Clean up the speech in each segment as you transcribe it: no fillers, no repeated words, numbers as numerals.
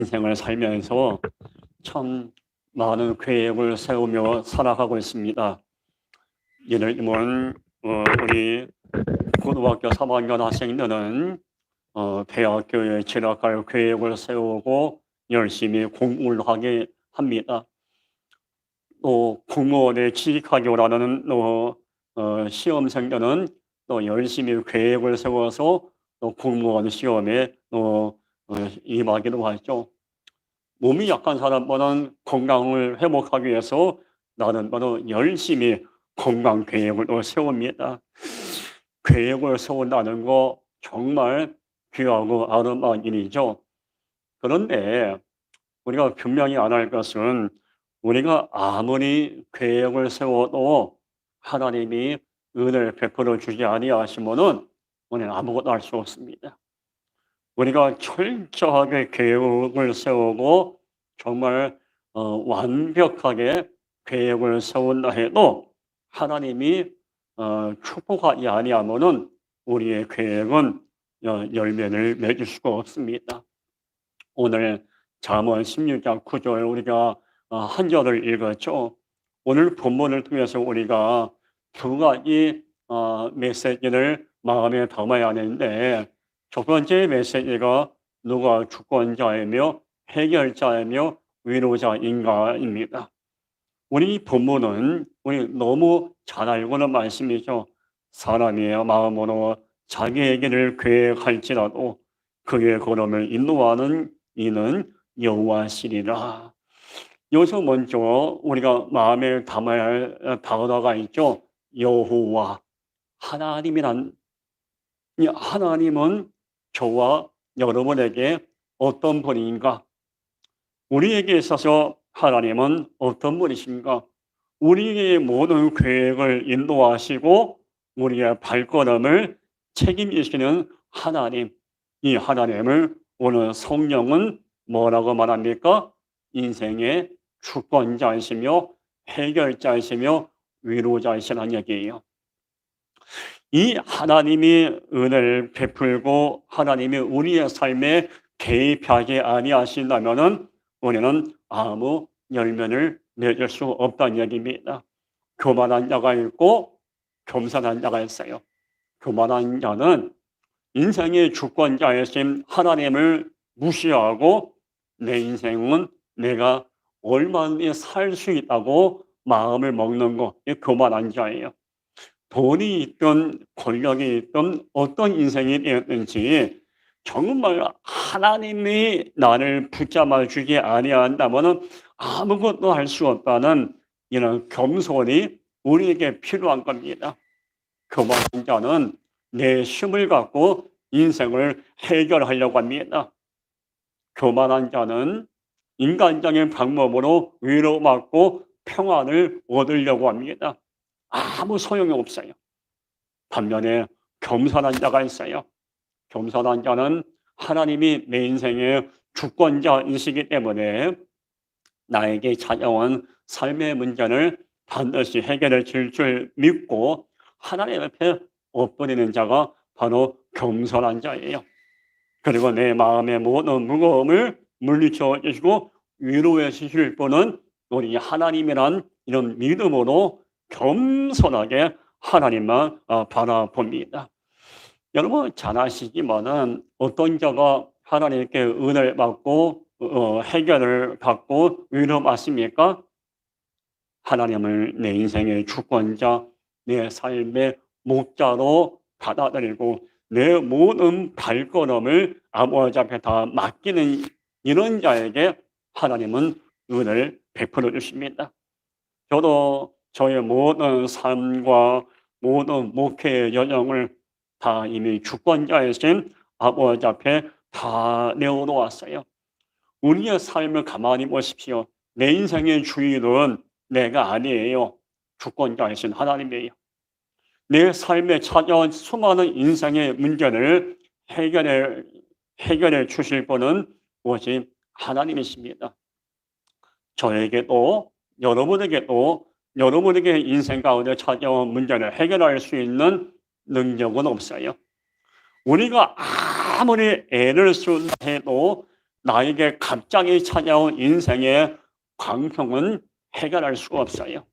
인생을 살면서 참 많은 계획을 세우며 살아가고 있습니다. 예를 들면 우리 고등학교 3학년 학생들은 대학교에 진학할 계획을 세우고 열심히 공부를 하게 합니다. 또 공무원에 취직하려는 시험생들은 또 열심히 계획을 세워서 또 공무원 시험에 임하기도 하죠. 몸이 약한 사람들은 건강을 회복하기 위해서 나는 바로 열심히 건강 계획을 또 세웁니다. 계획을 세운다는 거 정말 귀하고 아름다운 일이죠. 그런데 우리가 분명히 안 할 것은 우리가 아무리 계획을 세워도 하나님이 은혜를 베풀어 주지 아니하시면은 우리는 아무것도 할 수 없습니다. 우리가 철저하게 계획을 세우고 정말 완벽하게 계획을 세운다 해도 하나님이 축복하지 아니하면은 우리의 계획은 열매를 맺을 수가 없습니다. 오늘 잠언 16장 9절 우리가 한 절을 읽었죠. 오늘 본문을 통해서 우리가 두 가지 메시지를 마음에 담아야 하는데, 첫 번째 메시지가 누가 주권자이며 해결자이며 위로자인가입니다. 우리 본문은 우리 너무 잘 알고 있는 말씀이죠. 사람의 마음으로 자기의 길을 계획할지라도 그의 걸음을 인도하는 이는 여호와시리라. 여기서 먼저 우리가 마음에 담아야 할 단어가 있죠. 여호와, 하나님이란, 이 하나님은 저와 여러분에게 어떤 분인가? 우리에게 있어서 하나님은 어떤 분이신가? 우리의 모든 계획을 인도하시고 우리의 발걸음을 책임지시는 하나님, 이 하나님을 오늘 성령은 뭐라고 말합니까? 인생의 주권자이시며 해결자이시며 위로자이시라는 얘기예요. 이 하나님이 은혜를 베풀고 하나님이 우리의 삶에 개입하지 아니하신다면은 우리는 아무 열매를 맺을 수 없다는 얘기입니다. 교만한 자가 있고 겸손한 자가 있어요. 교만한 자는 인생의 주권자이신 하나님을 무시하고 내 인생은 내가 얼마나 살 수 있다고 마음을 먹는 거, 이 교만한 자예요. 돈이 있든 권력이 있든 어떤 인생이 되었든지 정말 하나님이 나를 붙잡아 주지 아니한다면 아무것도 할 수 없다는 이런 겸손이 우리에게 필요한 겁니다. 교만한 자는 내 힘을 갖고 인생을 해결하려고 합니다. 교만한 자는 인간적인 방법으로 위로받고 평안을 얻으려고 합니다. 아무 소용이 없어요. 반면에 겸손한 자가 있어요. 겸손한 자는 하나님이 내 인생의 주권자이시기 때문에 나에게 찾아온 삶의 문제를 반드시 해결해 줄 줄 믿고 하나님 앞에 엎드리는 자가 바로 겸손한 자예요. 그리고 내 마음의 모든 무거움을 물리쳐 주시고 위로해 주실 분은 우리 하나님이란 이런 믿음으로 겸손하게 하나님만 바라봅니다. 여러분 잘 아시지만은 어떤 자가 하나님께 은혜를 받고 해결을 받고 위로받습니까? 하나님을 내 인생의 주권자, 내 삶의 목자로 받아들이고 내 모든 발걸음을 아버지 앞에 다 맡기는 이런 자에게 하나님은 은혜를 베풀어 주십니다. 저도 저의 모든 삶과 모든 목회의 여정을 다 이미 주권자이신 아버지 앞에 다 내어놓았어요. 우리의 삶을 가만히 보십시오. 내 인생의 주인은 내가 아니에요. 주권자이신 하나님이에요. 내 삶에 찾아온 수많은 인생의 문제를 해결해 주실 분은 오직 하나님이십니다. 저에게도 여러분에게 인생 가운데 찾아온 문제를 해결할 수 있는 능력은 없어요. 우리가 아무리 애를 쓴다 해도 나에게 갑자기 찾아온 인생의 광풍은 해결할 수가 없어요.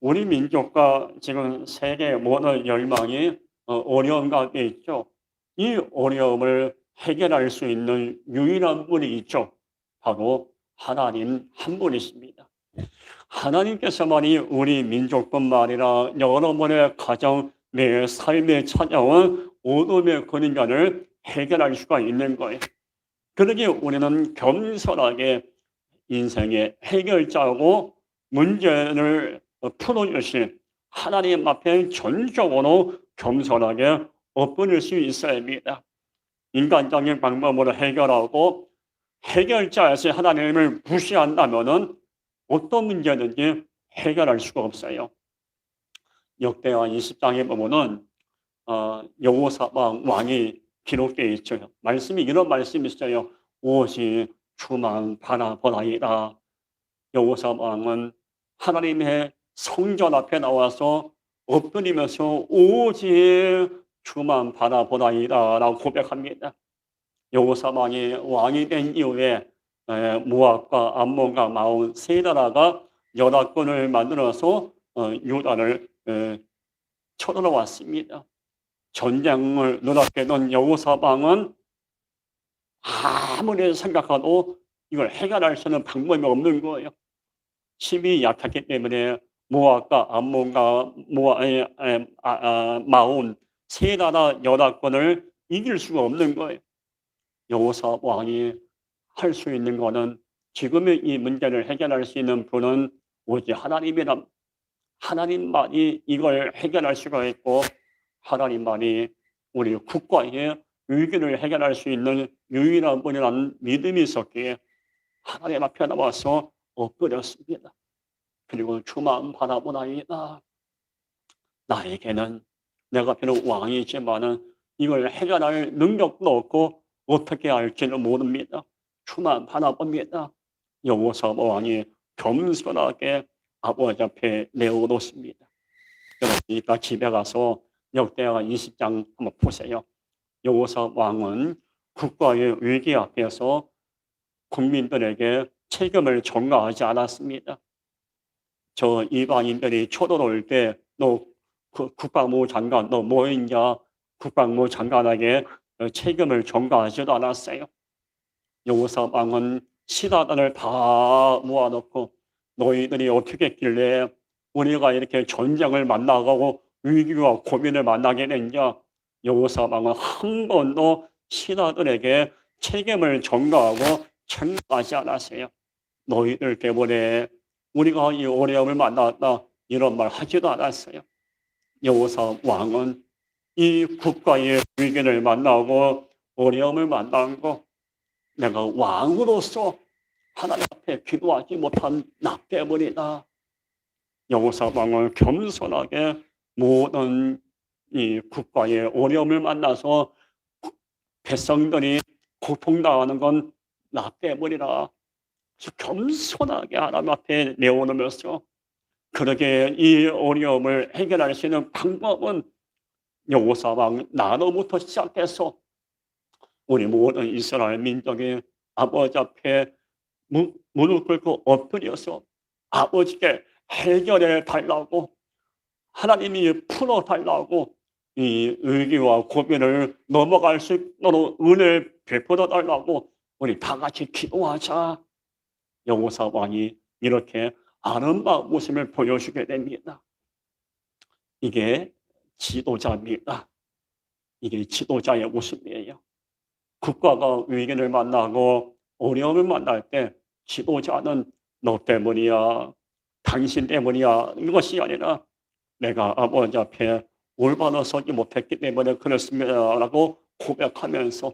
우리 민족과 지금 세계 모든 열망이 어려움 가운데 있죠. 이 어려움을 해결할 수 있는 유일한 분이 있죠. 바로 하나님 한 분이십니다. 하나님께서만이 우리 민족뿐만 아니라 여러분의 가정, 내 삶에 찾아온 어둠의 그림자를 해결할 수가 있는 거예요. 그러기에 우리는 겸손하게 인생의 해결자고 문제를 풀어주신 하나님 앞에 전적으로 겸손하게 엎드릴 수 있어야 합니다. 인간적인 방법으로 해결하고 해결자에서 하나님을 무시한다면 어떤 문제든지 해결할 수가 없어요. 역대하 20장에 보면은 여호사밧 왕이 기록되어 있죠. 말씀이 이런 말씀이 있어요. 오직 주만 바라보나이다. 여호사밧 왕은 하나님의 성전 앞에 나와서 엎드리면서 오직 주만 바라보나이다 라고 고백합니다. 여호사밧이 왕이 된 이후에 모압과 암몬과 마온 세 나라가 연합군을 만들어서 유다를 쳐들어왔습니다. 전쟁을 눈앞에 둔 여호사밧은 아무리 생각해도 이걸 해결할 수 있는 방법이 없는 거예요. 힘이 약했기 때문에 모압과 암몬과 마온 세 나라 연합군을 이길 수가 없는 거예요. 여호사밧 왕이 할 수 있는 것은 지금의 이 문제를 해결할 수 있는 분은 오직 하나님이란, 하나님만이 이걸 해결할 수가 있고 하나님만이 우리 국가의 위기를 해결할 수 있는 유일한 분이라는 믿음이 있었기에 하나님 앞에 나와서 엎드렸습니다. 그리고 주만 바라보나이다. 나에게는 내가 비록 왕이지만은 이걸 해결할 능력도 없고 어떻게 할지는 모릅니다. 주만 바라봅니다. 여호사밧 왕이 겸손하게 아버지 앞에 내어놓습니다. 그러니까 집에 가서 역대하 20장 한번 보세요. 여호사밧 왕은 국가의 위기 앞에서 국민들에게 책임을 전가하지 않았습니다. 저 이방인들이 쳐들어올 때 너 국방부 장관 너 뭐했냐, 국방부 장관에게 책임을 전가하지도 않았어요. 여호사밧 왕은 신하들을 다 모아놓고 너희들이 어떻게 했길래 우리가 이렇게 전쟁을 만나고 위기와 고민을 만나게 됐냐. 여호사밧 왕은 한 번도 신하들에게 책임을 전가하고 책망하지 않았어요. 너희들 때문에 우리가 이 어려움을 만났다 이런 말 하지도 않았어요. 여호사밧 왕은 이 국가의 위기를 만나고 어려움을 만난 거 내가 왕으로서 하나님 앞에 기도하지 못한 나 때문이다. 여호사밧 왕은 겸손하게 모든 이 국가의 어려움을 만나서 백성들이 고통당하는 건 나 때문이라 겸손하게 하나님 앞에 내어놓으면서 그러게 이 어려움을 해결할 수 있는 방법은 여호사밧 나로부터 시작해서 우리 모든 이스라엘 민족이 아버지 앞에 무릎 꿇고 엎드려서 아버지께 해결해 달라고 하나님이 풀어 달라고 이 위기와 고민을 넘어갈 수 있도록 은혜를 베풀어 달라고 우리 다 같이 기도하자. 여호사밧이 이렇게 아름다운 모습을 보여주게 됩니다. 이게 지도자입니다. 이게 지도자의 모습이에요. 국가가 위기를 만나고 어려움을 만날 때 지도자는 너 때문이야, 당신 때문이야 이것이 아니라 내가 아버지 앞에 올바로 서지 못했기 때문에 그렇습니다 라고 고백하면서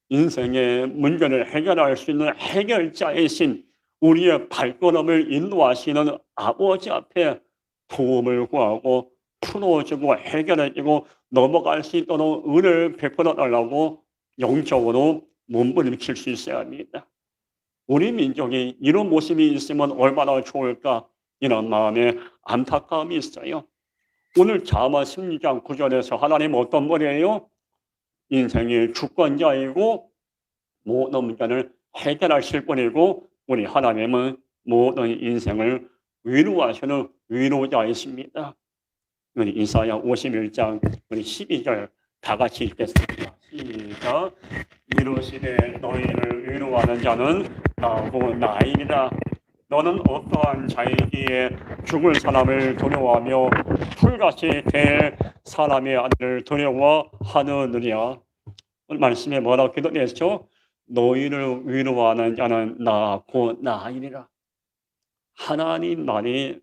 인생의 문제를 해결할 수 있는 해결자이신 우리의 발걸음을 인도하시는 아버지 앞에 도움을 구하고 풀어주고 해결해주고 넘어갈 수 있도록 은혜를 베풀어 달라고 영적으로 몸부림칠 수 있어야 합니다. 우리 민족이 이런 모습이 있으면 얼마나 좋을까 이런 마음에 안타까움이 있어요. 오늘 잠언 16장 9절에서 하나님 어떤 분이에요? 인생의 주권자이고 모든 문제를 해결하실 분이고 우리 하나님은 모든 인생을 위로하시는 위로자이십니다. 우리 이사야 51장 우리 12절 다 같이 읽겠습니다. 시작. 이르시되 너희를 위로하는 자는 나고 나이니라. 너는 어떠한 자이기에 죽을 사람을 두려워하며 풀같이 될 사람의 아들을 두려워하느냐. 말씀에 뭐라고 기도했죠? 너희를 위로하는 자는 나고 나이니라. 하나님만이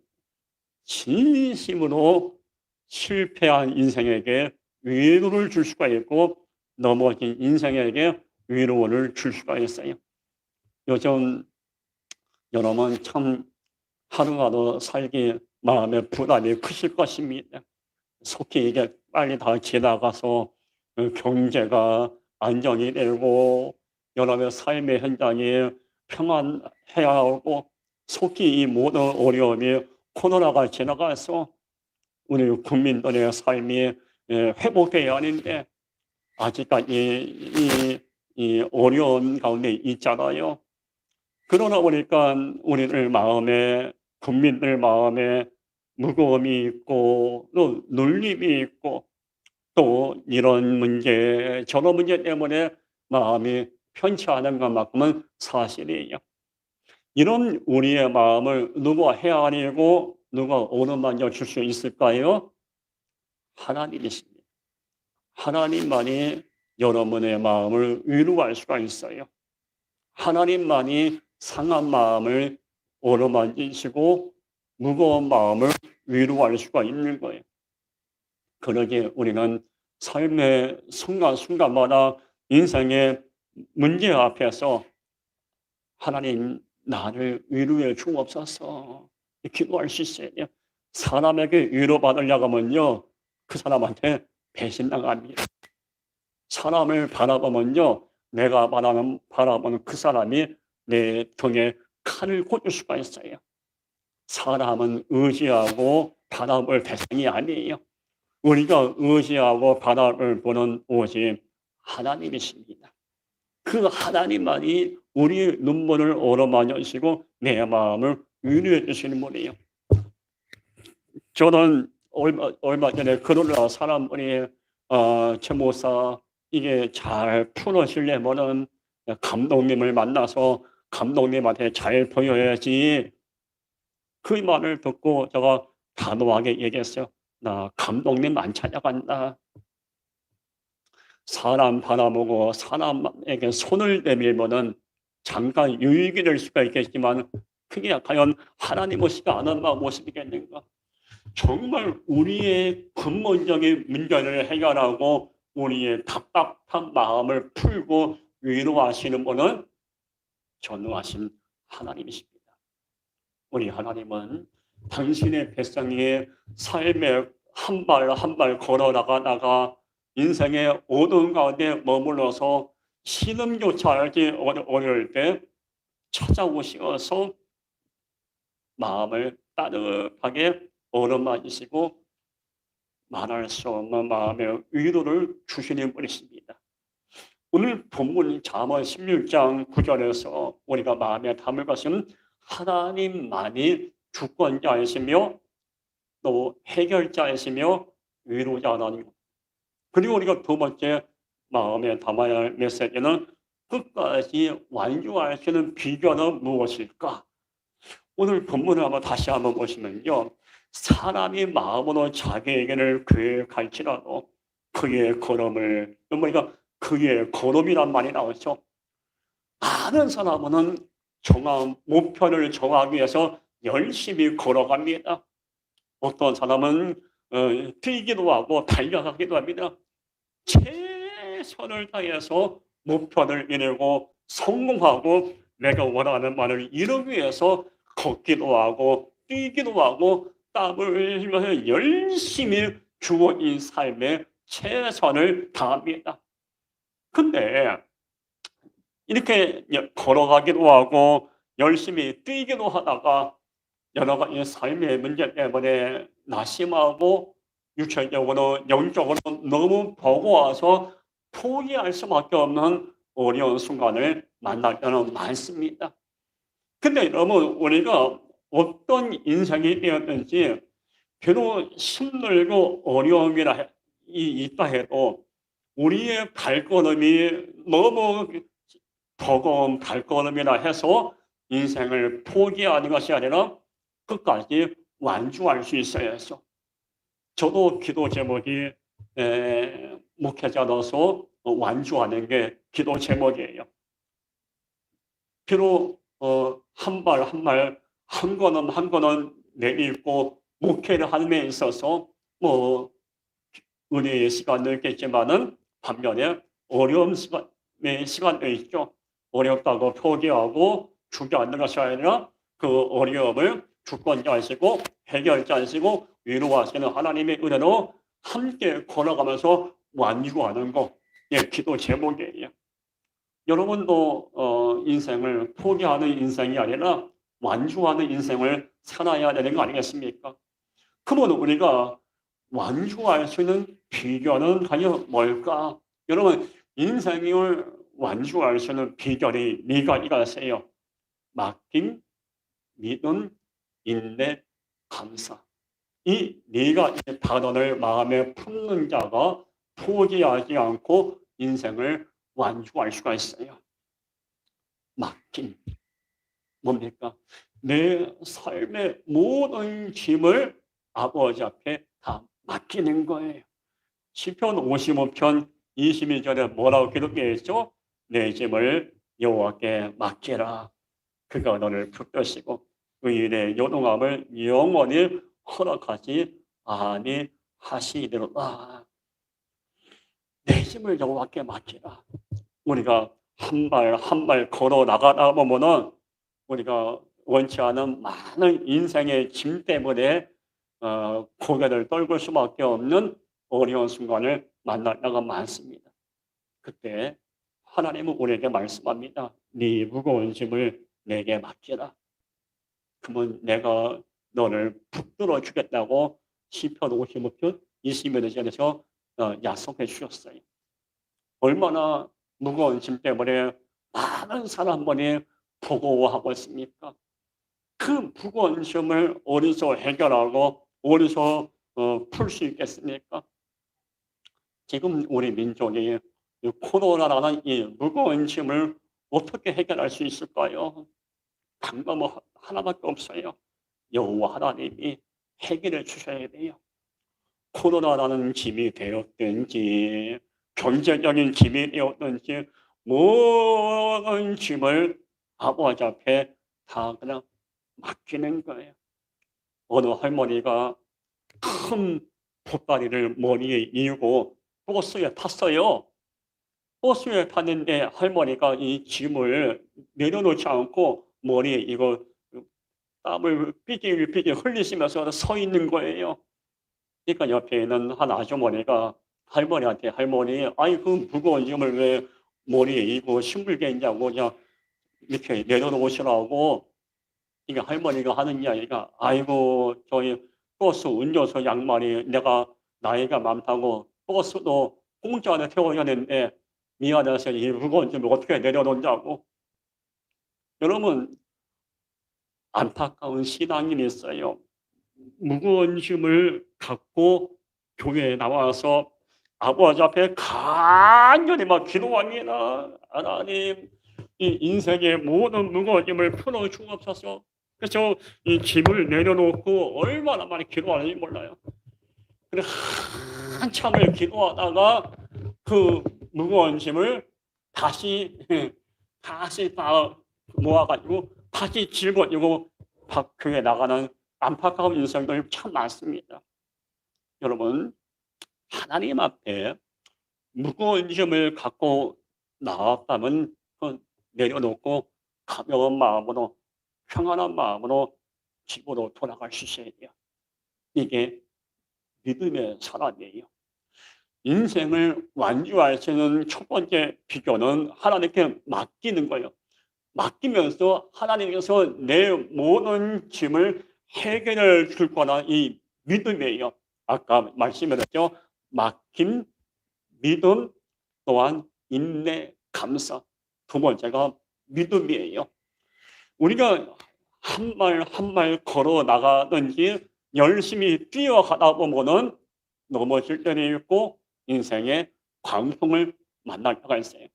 진심으로 실패한 인생에게 위로를 줄 수가 있고 넘어진 인생에게 위로를 줄 수가 있어요. 요즘 여러분 참 하루하루 살기 마음의 부담이 크실 것입니다. 속히 이게 빨리 다 지나가서 경제가 안정이 되고 여러분의 삶의 현장이 평안해야 하고 속히 이 모든 어려움이 코로나가 지나가서 우리 국민들의 삶이 회복돼야 하는데 아직까지 이 어려운 가운데 있잖아요. 그러다 보니까 우리들 마음에 국민들 마음에 무거움이 있고 또 눌림이 있고 또 이런 문제 저런 문제 때문에 마음이 편치 않은 것만큼은 사실이에요. 이런 우리의 마음을 누가 헤아리고 누가 어루만져 줄 수 있을까요? 하나님이십니다. 하나님만이 여러분의 마음을 위로할 수가 있어요. 하나님만이 상한 마음을 어루만지시고 무거운 마음을 위로할 수가 있는 거예요. 그러기에 우리는 삶의 순간순간마다 인생의 문제 앞에서 하나님 나를 위로해 주옵소서 기도할 수 있어요. 사람에게 위로받으려고 하면요 그 사람한테 배신당합니다. 사람을 바라보면요 내가 바라보는 그 사람이 내 등에 칼을 꽂을 수가 있어요. 사람은 의지하고 바라볼 대상이 아니에요. 우리가 의지하고 바라볼 분은 오직 하나님이십니다. 그 하나님만이 우리의 눈물을 어루만지시고 내 마음을 위로해 주시는 분이에요. 저는 얼마 전에 그러나 사람들이 최 목사 이게 잘 풀어지려면은 감독님을 만나서 감독님한테 잘 보여야지. 그 말을 듣고 제가 단호하게 얘기했어요. 나 감독님 안 찾아간다. 사람 바라보고 사람에게 손을 내밀면은 잠깐 유익이 될 수가 있겠지만 그게 과연 하나님 모습이 아는 모습이겠는가? 정말 우리의 근본적인 문제를 해결하고 우리의 답답한 마음을 풀고 위로하시는 분은 전능하신 하나님이십니다. 우리 하나님은 당신의 백성의 삶에 한 발 한 발 걸어 나가다가 인생의 어두운 가운데 머물러서 신음조차 알기 어려울 때 찾아오셔서 마음을 따뜻하게 어루만지시고 말할 수 없는 마음의 위로를 주시는 분이십니다. 오늘 본문 잠언 16장 9절에서 우리가 마음에 담을 것은 하나님만이 주권자이시며 또 해결자이시며 위로자라는 것. 그리고 우리가 두 번째 마음에 담아야 할 메시지는 끝까지 완주할 수 있는 비결은 무엇일까? 오늘 본문을 한번 다시 한번 보시면요. 사람이 마음으로 자기에게를 계획할지라도 그의 걸음을, 그러니까 그의 걸음이란 말이 나오죠. 많은 사람은 정한 목표를 정하기 위해서 열심히 걸어갑니다. 어떤 사람은 뛰기도 하고 달려가기도 합니다. 최선을 다해서 목표를 이루고 성공하고 내가 원하는 바를 이루기 위해서 걷기도 하고 뛰기도 하고 땀을 흘리면서 열심히 주어진 삶에 최선을 다합니다. 근데 이렇게 걸어가기도 하고 열심히 뛰기도 하다가 여러 가지 삶의 문제 때문에 낙심하고 육체적으로 영적으로 너무 버거워서 포기할 수밖에 없는 어려운 순간을 만날 때는 많습니다. 근데 여러분, 우리가 어떤 인생이 되었든지 비록 힘들고 어려움이라 있다 해도 우리의 발걸음이 너무 버거운 발걸음이라 해서 인생을 포기하는 것이 아니라 끝까지 완주할 수 있어야 해서, 저도 기도 제목이 목회자로서 완주하는 게 기도 제목이에요. 비록 한 발 한 발, 한 걸음 한 걸음 내딛고 목회를 하는 데 있어서 뭐 은혜의 시간도 있겠지만은 반면에 어려운 시간도 있죠. 어렵다고 포기하고 주저앉는 것이 아니라 그 어려움을 주권자이시고 해결자이시고 위로하시는 하나님의 은혜로 함께 걸어가면서 완주하는 것, 예, 기도 제목이에요. 여러분도 인생을 포기하는 인생이 아니라 완주하는 인생을 살아야 되는 거 아니겠습니까? 그러면 우리가 완주할 수 있는 비결은 과연 뭘까? 여러분, 인생을 완주할 수 있는 비결이 네 가지가 있어요. 맡김, 믿음, 인내, 감사. 이 네 가지 단어를 마음에 품는 자가 포기하지 않고 인생을 완주할 수가 있어요. 맡김. 뭡니까? 내 삶의 모든 짐을 아버지 앞에 다 맡기는 거예요. 시편 55편 22절에 뭐라고 기록되어 있죠? 내 짐을 여호와께 맡기라. 그가 너를 붙드시고 의인의 요동함을 영원히 허락하지 아니하시리로다. 내 짐을 여호와께 맡기라. 우리가 한 발 한 발 걸어 나가다 보면은 우리가 원치 않은 많은 인생의 짐 때문에 고개를 떨굴 수밖에 없는 어려운 순간을 만날 때가 많습니다. 그때 하나님은 우리에게 말씀합니다. 네 무거운 짐을 내게 맡기라. 그러면 내가 너를 붙들어 주겠다고 시편 55편 21절에서 약속해 주셨어요. 얼마나 무거운 짐 때문에 많은 사람들이 버거워하고 있습니까? 그 무거운 짐을 어디서 해결하고 어디서 풀 수 있겠습니까? 지금 우리 민족이 이 코로나라는 이 무거운 짐을 어떻게 해결할 수 있을까요? 방법은 하나밖에 없어요. 여호와 하나님이 해결해 주셔야 돼요. 코로나라는 짐이 되었든지 경제적인 짐이 되었든지 모든 짐을 아버지 앞에 다 그냥 맡기는 거예요. 어느 할머니가 큰 보따리를 머리에 이고 버스에 탔어요. 버스에 탔는데 할머니가 이 짐을 내려놓지 않고 머리에 이거 땀을 삐질삐질 흘리시면서 서 있는 거예요. 그러니까 옆에 있는 한 아주머니가 할머니한테 할머니, 아이 그 무거운 짐을 왜 머리에 이고 힘들게 있냐고 그냥 이렇게 내려놓으시라고. 그러니까 할머니가 하는 이야기가 아이고 저희 버스 운전수 양반이 내가 나이가 많다고 버스도 공짜로 태워야 되는데 미안해서 이 무거운 짐을 어떻게 내려놓냐고. 여러분, 안타까운 신앙인이 있어요. 무거운 짐을 갖고 교회에 나와서 아버지 앞에 간절히 막 기도합니다. 하나님, 이 인생의 모든 무거운 짐을 풀어주옵소서. 그래서 이 짐을 내려놓고 얼마나 많이 기도하는지 몰라요. 그래 한참을 기도하다가 그 무거운 짐을 다시 다 모아가지고 다시 짊어지고 교회에 나가는 안타까운 인생들이 참 많습니다. 여러분, 하나님 앞에 무거운 짐을 갖고 나왔다면 내려놓고 가벼운 마음으로 평안한 마음으로 집으로 돌아갈 수 있어야 돼요. 이게 믿음의 사람이에요. 인생을 완주할 수 있는 첫 번째 비결은 하나님께 맡기는 거예요. 맡기면서 하나님께서 내 모든 짐을 해결해 줄 거라는 이 믿음이에요. 아까 말씀드렸죠. 맡김, 믿음, 또한 인내, 감사. 두 번째가 믿음이에요. 우리가 한 말 한 말 걸어 나가든지 열심히 뛰어가다 보면은 넘어질 때도 있고 인생의 광풍을 만날 때가 있어요.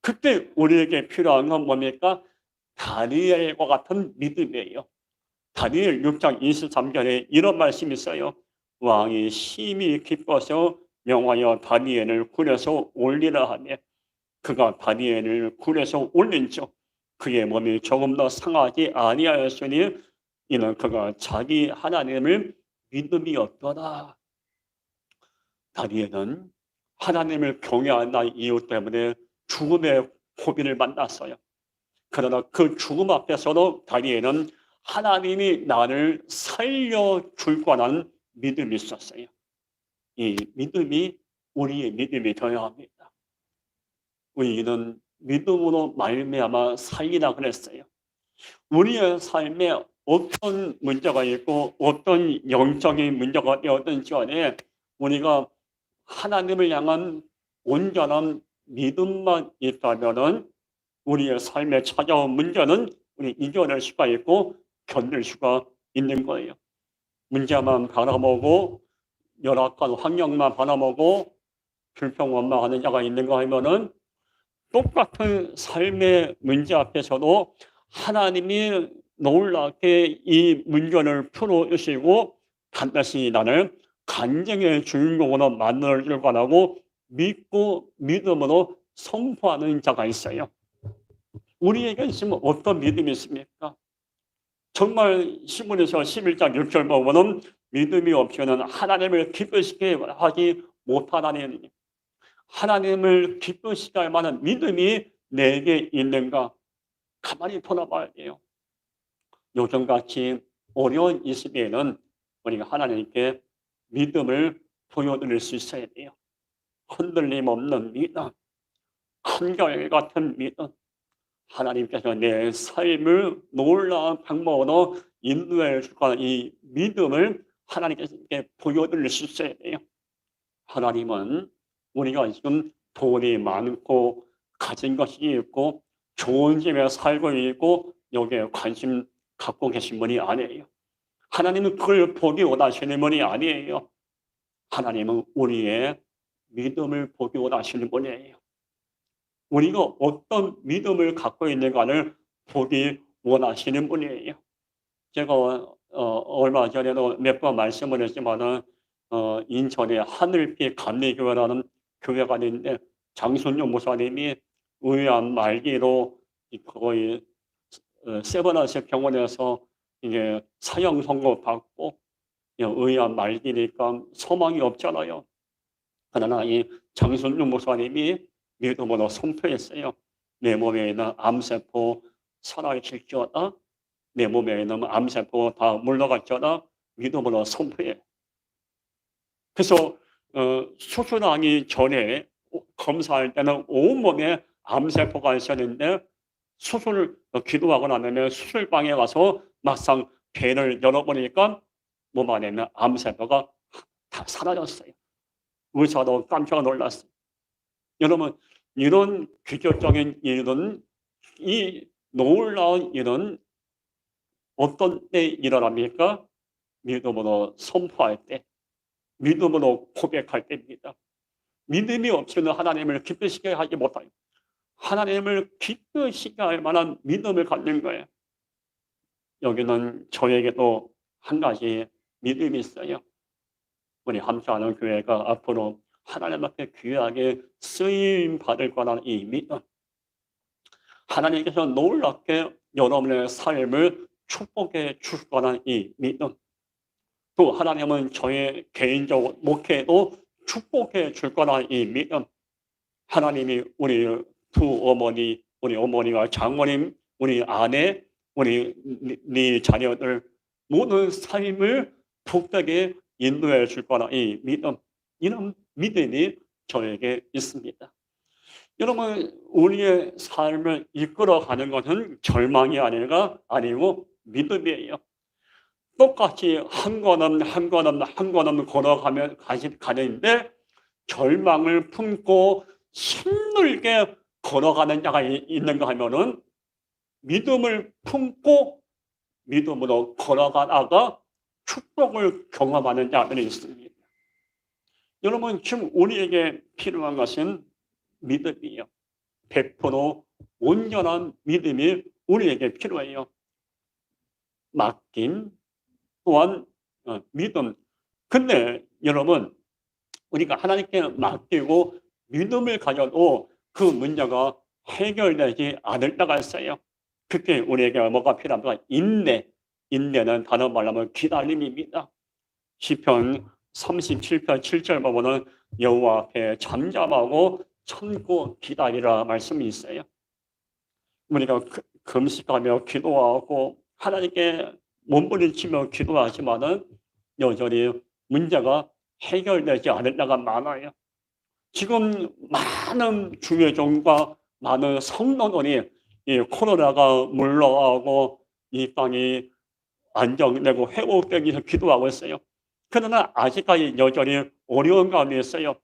그때 우리에게 필요한 건 뭡니까? 다니엘과 같은 믿음이에요. 다니엘 6장 23절에 이런 말씀이 있어요. 왕이 심히 기뻐서 명하여 다니엘을 굴에서 올리라 하며 그가 다니엘을 굴에서 올린즉 그의 몸이 조금 더 상하지 아니하였으니 이는 그가 자기 하나님을 믿음이었더라. 다니엘은 하나님을 경외하는 이유 때문에 죽음의 고비를 만났어요. 그러나 그 죽음 앞에서도 다니엘은 하나님이 나를 살려줄 거라는 믿음이 있었어요. 이 믿음이 우리의 믿음이 되어야 합니다. 우리는 믿음으로 말미암아 살리라 그랬어요. 우리의 삶에 어떤 문제가 있고 어떤 영적인 문제가 되었든지 간에 우리가 하나님을 향한 온전한 믿음만 있다면은 우리의 삶에 찾아온 문제는 우리 이겨낼 수가 있고 견딜 수가 있는 거예요. 문제만 바라보고 열악한 환경만 바라보고 불평원망하는 자가 있는가 하면은 똑같은 삶의 문제 앞에서도 하나님이 놀랍게 이 문제를 풀어주시고 반드시 나를 간증의 주인공으로 만들어줄 거라고 믿고 믿음으로 선포하는 자가 있어요. 우리에게 있으면 어떤 믿음이 있습니까? 정말 시문에서 11장 6절 보면은 믿음이 없이는 하나님을 기쁘시게 하지 못하다니 하나님을 기쁘시게 할 만한 믿음이 내게 있는가? 가만히 돌아봐야 돼요. 요즘같이 어려운 이 시대에는 우리가 하나님께 믿음을 보여드릴 수 있어야 돼요. 흔들림 없는 믿음, 한결같은 믿음. 하나님께서 내 삶을 놀라운 방법으로 인도해 줄 거라는 이 믿음을 하나님께서 보여드릴 수 있어야 돼요. 하나님은 우리가 지금 돈이 많고 가진 것이 있고 좋은 집에 살고 있고 여기에 관심 갖고 계신 분이 아니에요. 하나님은 그걸 보기 원하시는 분이 아니에요. 하나님은 우리의 믿음을 보기 원하시는 분이에요. 우리가 어떤 믿음을 갖고 있는가를 보기 원하시는 분이에요. 제가 얼마 전에도 몇 번 말씀을 했지만은 인천에 하늘빛 감리교회라는 교회가 있는데 장순용 목사님이 의암 말기로 거의 세브란스 병원에서 이제 사형 선고 받고 의암 말기니까 소망이 없잖아요. 그러나 이 장순용 목사님이 믿음으로 선포했어요. 내 몸에 있는 암세포 살아있을지어다. 내 몸에 있는 암세포 다 물러갈지어다. 믿음으로 선포해. 그래서 수술하기 전에 검사할 때는 온몸에 암세포가 있었는데 수술을 기도하고 나면 수술방에 가서 막상 배를 열어보니까 몸 안에 있는 암세포가 다 사라졌어요. 의사도 깜짝 놀랐어요. 여러분 이런 기적적인 일은 이 놀라운 일은 어떤 때 일어납니까? 믿음으로 선포할 때, 믿음으로 고백할 때입니다. 믿음이 없이는 하나님을 기쁘시게 하지 못해요. 하나님을 기쁘시게 할 만한 믿음을 갖는 거예요. 여기는 저에게도 한 가지 믿음이 있어요. 우리 함께하는 교회가 앞으로 하나님 앞에 귀하게 쓰임 받을 거라는 이 믿음. 하나님께서 놀랍게 여러분의 삶을 축복해 줄 거라는 이 믿음. 또 하나님은 저의 개인적 목회도 축복해 줄 거라는 이 믿음. 하나님이 우리 두 어머니, 우리 어머니와 장모님, 우리 아내, 우리 네 자녀들 모든 삶을 복되게 인도해 줄 거라는 이 믿음. 이런 믿음이 저에게 있습니다. 여러분 우리의 삶을 이끌어가는 것은 절망이 아니고 믿음이에요. 똑같이 한 걸음 걸어가면 가는데 절망을 품고 힘들게 걸어가는 자가 있는가 하면은 믿음을 품고 믿음으로 걸어가다가 축복을 경험하는 자들이 있습니다. 여러분, 지금 우리에게 필요한 것은 믿음이에요. 100% 온전한 믿음이 우리에게 필요해요. 맡김 또한 믿음. 근데 여러분, 우리가 하나님께 맡기고 믿음을 가져도 그 문제가 해결되지 않을 때가 있어요. 그때 우리에게 뭐가 필요합니까? 인내. 인내는 다른 말로 하면 기다림입니다. 시편 37편 7절 보면은 여호와 앞에 잠잠하고 참고 기다리라 말씀이 있어요. 우리가 금식하며 기도하고 하나님께 몸부림치며 기도하지만은 여전히 문제가 해결되지 않을 때가 많아요. 지금 많은 주회종과 많은 성도들이 이 코로나가 물러가고 이 땅이 안정되고 회복되기 위해서 기도하고 있어요. 그러나 아직까지 여전히 어려운 감이 있어요.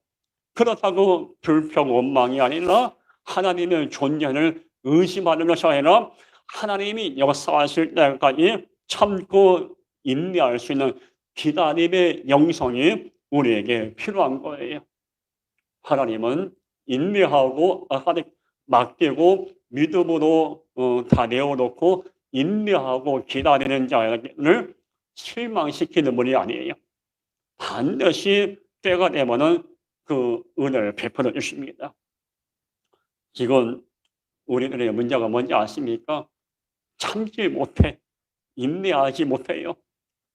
그렇다고 불평, 원망이 아니라 하나님의 존재를 의심하는 것이 아니라 하나님이 역사하실 때까지 참고 인내할 수 있는 기다림의 영성이 우리에게 필요한 거예요. 하나님은 인내하고 맡기고 믿음으로 다 내어놓고 인내하고 기다리는 자를 실망시키는 분이 아니에요. 반드시 때가 되면은 그 은혜를 베풀어 주십니다. 지금 우리들의 문제가 뭔지 아십니까? 참지 못해, 인내하지 못해요.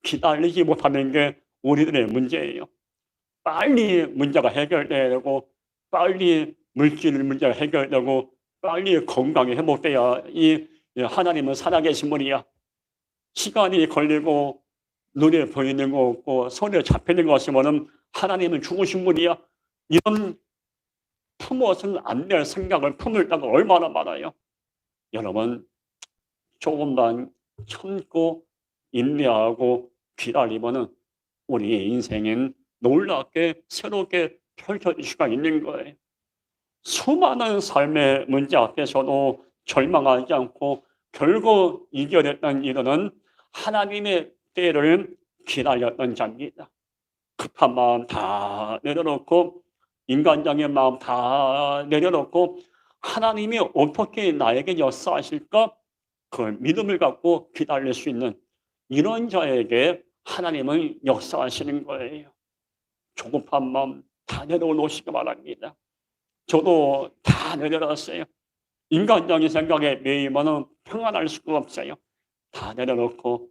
기다리지 못하는 게 우리들의 문제예요. 빨리 문제가 해결돼야 되고, 빨리 물질 문제가 해결되고, 빨리 건강이 회복돼야 이 하나님은 살아계신 분이야. 시간이 걸리고 눈에 보이는 거 없고 손에 잡히는 거 없으면 하나님은 죽으신 분이야. 이런 품어서는 안 될 생각을 품을 때가 얼마나 많아요. 여러분, 조금만 참고 인내하고 기다리면은 우리의 인생은 놀랍게 새롭게 펼쳐질 수가 있는 거예요. 수많은 삶의 문제 앞에서도 절망하지 않고 결국 이겨냈던 이들은 하나님의 때를 기다렸던 자입니다. 급한 마음 다 내려놓고 인간적인 마음 다 내려놓고 하나님이 어떻게 나에게 역사하실까? 그 믿음을 갖고 기다릴 수 있는 이런 자에게 하나님은 역사하시는 거예요. 조급한 마음 다 내려놓으시기 바랍니다. 저도 다 내려놨어요. 인간적인 생각에 매이면 평안할 수가 없어요. 다 내려놓고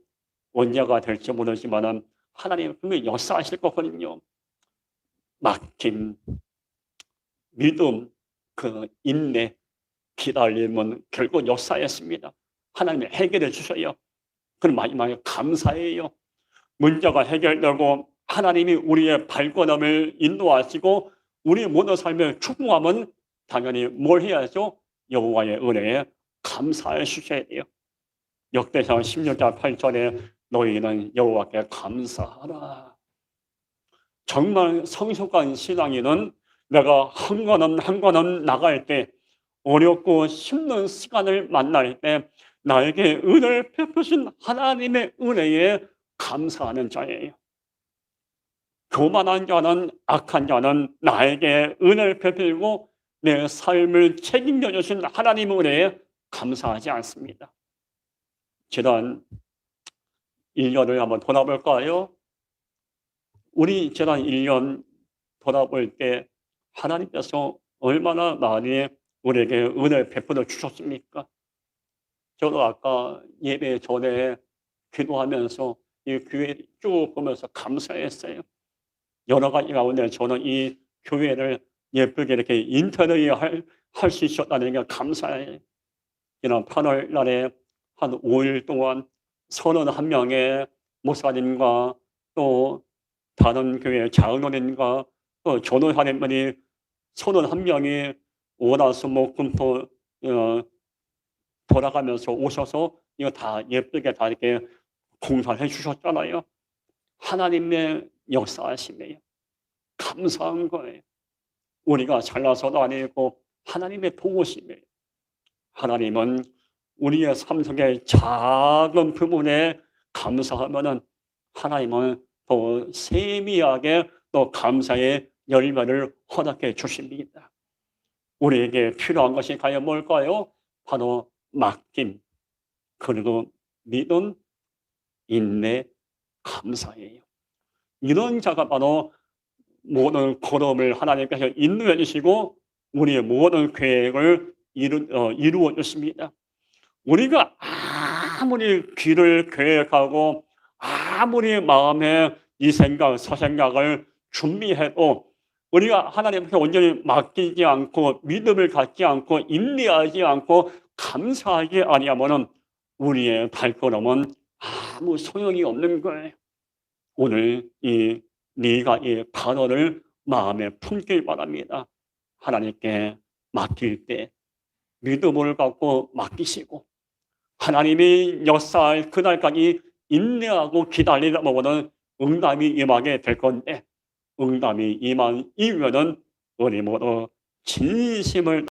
언제가 될지 모르지만 하나님은 분명히 역사하실 거거든요. 맡김, 믿음, 그 인내, 기다림은 결국 역사였습니다. 하나님이 해결해 주셔요. 그럼 마지막에 감사해요. 문제가 해결되고 하나님이 우리의 발걸음을 인도하시고 우리 모든 삶을 축복하면 당연히 뭘 해야죠? 여호와의 은혜에 감사해 주셔야 돼요. 역대상 16장 8절에 너희는 여호와께 감사하라. 정말 성숙한 신앙인은 내가 한 걸음 나갈 때 어렵고 힘든 시간을 만날 때 나에게 은혜를 베푸신 하나님의 은혜에 감사하는 자예요. 교만한 자는 악한 자는 나에게 은혜를 베풀고 내 삶을 책임져 주신 하나님의 은혜에 감사하지 않습니다. 지난 1년을 한번 돌아볼까요? 우리 지난 1년 돌아볼 때 하나님께서 얼마나 많이 우리에게 은혜를 베풀어 주셨습니까? 저도 아까 예배 전에 기도하면서 이 교회 쭉 보면서 감사했어요. 여러 가지 가운데 저는 이 교회를 예쁘게 이렇게 인테리어 할 수 있었다는 게 감사해요. 지난 8월 날에 한 5일 동안 31명의 목사님과 또 다른 교회 장로님과 또 전도사님들이 31명이 월화수목금토 돌아가면서 오셔서 이거 다 예쁘게 다 이렇게 공사해 주셨잖아요. 하나님의 역사하심이에요. 감사한 거예요. 우리가 잘나서도 아니고 하나님의 도우심이에요. 하나님은 우리의 삶 속의 작은 부분에 감사하면은 하나님은 더 세미하게 또 감사의 열매를 허락해 주십니다. 우리에게 필요한 것이 과연 뭘까요? 바로 맡김, 그리고 믿음, 인내, 감사예요. 이런 자가 바로 모든 걸음을 하나님께서 인도해 주시고 우리의 모든 계획을 이루어 주십니다. 우리가 아무리 귀를 계획하고 아무리 마음에 이 생각, 저 생각을 준비해도 우리가 하나님께 온전히 맡기지 않고 믿음을 갖지 않고 인내하지 않고 감사하지 아니하면은 우리의 발걸음은 아무 소용이 없는 거예요. 오늘 네가 이 단어를 마음에 품길 바랍니다. 하나님께 맡길 때 믿음을 갖고 맡기시고 하나님이 역사할 그날까지 인내하고 기다리다 보면은 응답이 임하게 될 건데 응답이 임한 이유는 우리 모두 진심을